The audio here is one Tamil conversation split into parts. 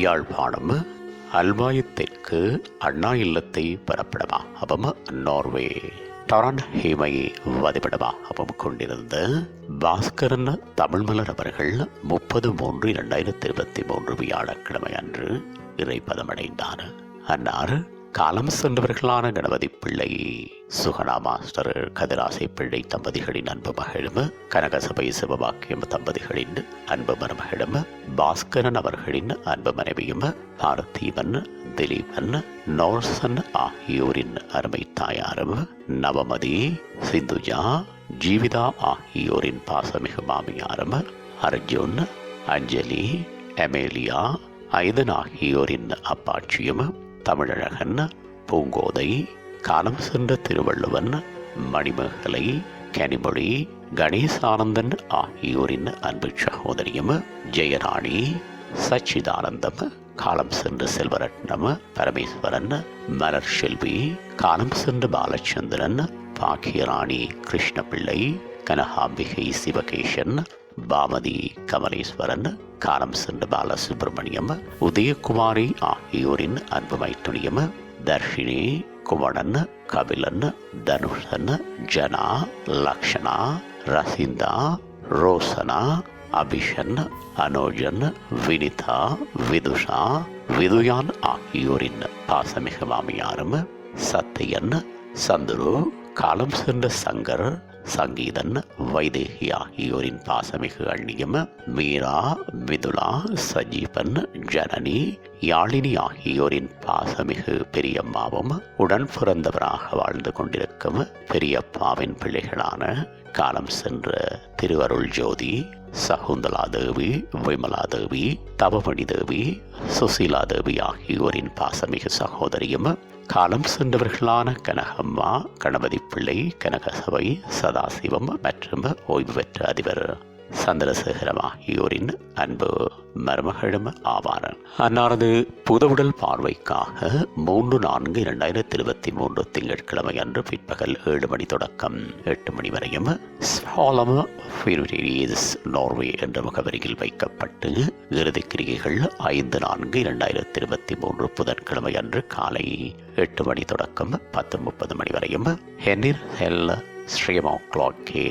யாழ்ப்பாணம் அல்வாயத்திற்கு அண்ணா இல்லத்தை பரப்பிடமாகவும் நோர்வே டொரன்ஹீமை வதிப்பிடமாகவும் கொண்டிருந்த பாஸ்கரன் தமிழ்மலர் அவர்கள் 30/3/2023 வியாழக்கிழமை அன்று இறைப்பதமடைந்தார். அன்னார் காலம் சென்றவர்களான கணபதி பிள்ளை, சுகனா மாஸ்டர், கதிராசை பிள்ளை தம்பதிகளின் அன்பு மகளும், கனகசபை சிவபாக்கியம் தம்பதிகளின் அன்பு மருமகளும், பாஸ்கரன் அவர்களின் அன்பு மனைவியும், பார்த்திபன், திலீபன், நோர்சன் ஆகியோரின் அருமை தாயாரும், நவமதி, சிந்துஜா, ஜீவிதா ஆகியோரின் பாசமிகு மாமியாரும், அர்ஜுன், அஞ்சலி, எமேலியா, ஐதன் ஆகியோரின் அப்பாட்சியும், தமிழழகன், பூங்கோதை, காலம் சென்ற திருவள்ளுவன், மணிமேகலை, கனிமொழி, கணேசானந்தன் ஆகியோரின் அன்பு சகோதரியும், ஜெயராணி, சச்சிதானந்தம், காலம் சென்ற செல்வரட்னம், பரமேஸ்வரன், மலர் செல்வி, காலம் சென்ற பாலச்சந்திரன், பாக்கியராணி கிருஷ்ணபிள்ளை, கனகாம்பிகை சிவகேசன், பாமதி கமலேஸ்வரன், காலம் சென்ற பாலசுப்பிரமணியம், உதயகுமாரி ஆகியோரின் அன்பு மைத்துனியம், தர்ஷினி, குமணன், கபிலன், தனுஷன், ஜனா, லக்ஷனா, ரசிந்தா, ரோசனா, அபிஷன், அனோஜன், வினிதா, விதுஷா, விதுயான் ஆகியோரின் பாசமிகு மாமியாரும், சத்தியன், சந்துரு, காலம் சென்ற சங்கர், சங்கீதன், வைதேகி ஆகியோரின் பாசமிகு அண்ணியும், மீரா, மிதுலா, சஜீவன், ஜனனி, யாழினி ஆகியோரின் பாசமிகு பெரியம்மாவும், உடன் பிறந்தவராக வாழ்ந்து கொண்டிருக்கும் பெரியப்பாவின் பிள்ளைகளான காலம் சென்ற திருவருள் ஜோதி, சகுந்தலா தேவி, விமலா தேவி, தவமணி தேவி, சுசீலா தேவி ஆகியோரின் பாசமிகு சகோதரியும், காலம் சென்றவர்களான கனகம்மா, கணபதி பிள்ளை, கனகசபை, சதாசிவம் மற்றும் ஓய்வு பெற்ற அதிபர் சந்திரசேகரம் ஆகியோரின் அன்பு மருமகளும் ஆவார். அன்னாரது புதவுடல் பார்வைக்காக 3/4/2023 திங்கட்கிழமை அன்று பிற்பகல் 7 மணி தொடக்கம் 8 மணி வரையும் ஸ்வாலம் ஃபியூரிஸ் நோர்வே என்ற முகவரியில் வைக்கப்பட்டு இறுதிக்கிரிகைகள் 5/4/2023 புதன்கிழமை அன்று காலை 8 மணி தொடக்கம் 10:30 மணி வரையும் ஹென்னிர் ஹெல் ஸ்ரீமாக்லாக்கே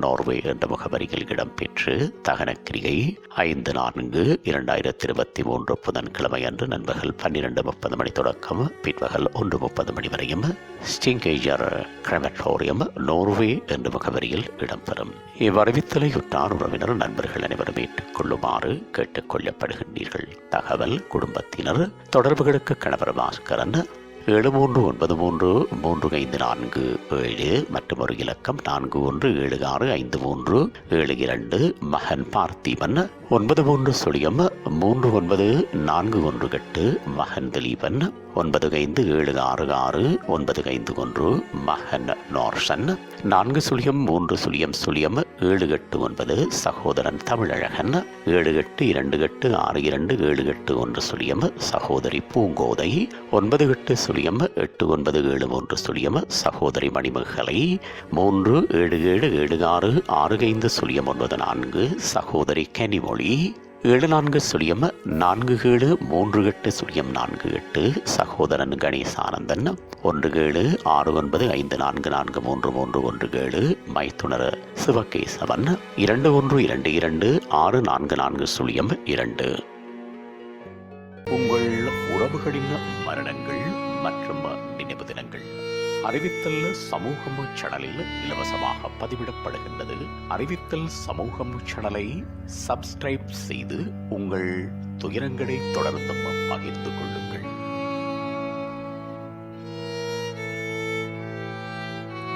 நோர்வே என்ற முகவரியில் இடம்பெற்று தகனக்கிரிகை 5/4/2023 புதன்கிழமை அன்று நண்பகல் 12:30 மணி தொடக்கம் பிற்பகல் 1:30 மணி வரையும் ஸ்டிங்கேஜர் கிரமட்டோரியம் நோர்வே என்ற முகவரியில் இடம்பெறும். இவ்வறிவித்தலை உற்றார் உறவினர் நண்பர்கள் அனைவரும் ஏற்றுக்கொள்ளுமாறு கேட்டுக்கொள்ளப்படுகின்றீர்கள். தகவல் குடும்பத்தினர் தொடர்புகளுக்கு கணவர் பாஸ்கரன் 73933547 மற்றும் ஒரு இலக்கம் 41765372, மகன் பார்த்திபன் 93039418, மகன் திலீபன் 95766951, மகன் நோர்சன் 40300789, சகோதரன் தமிழழகன் 7828626781, சகோதரி பூங்கோதை 98089730, சகோதரி மணிமேகலை 3777669594, சகோதரி கனிமொழி 74047348, சகோதரன் கணேசானந்தன் 176954443317, மைத்துனர் சிவகேசவன் 21222440, உங்கள் உறவுகளின் மரணங்கள் மற்றும் நினைவு தினங்கள் அறிவித்தல் சமூகம் சேனலில் இலவசமாக பதிவிடப்படுகின்றது. அறிவித்தல் சமூகம் சேனலை சப்ஸ்கிரைப் செய்து உங்கள் துயரங்களை தொடர்ந்தும் பகிர்ந்து கொள்ளுங்கள்.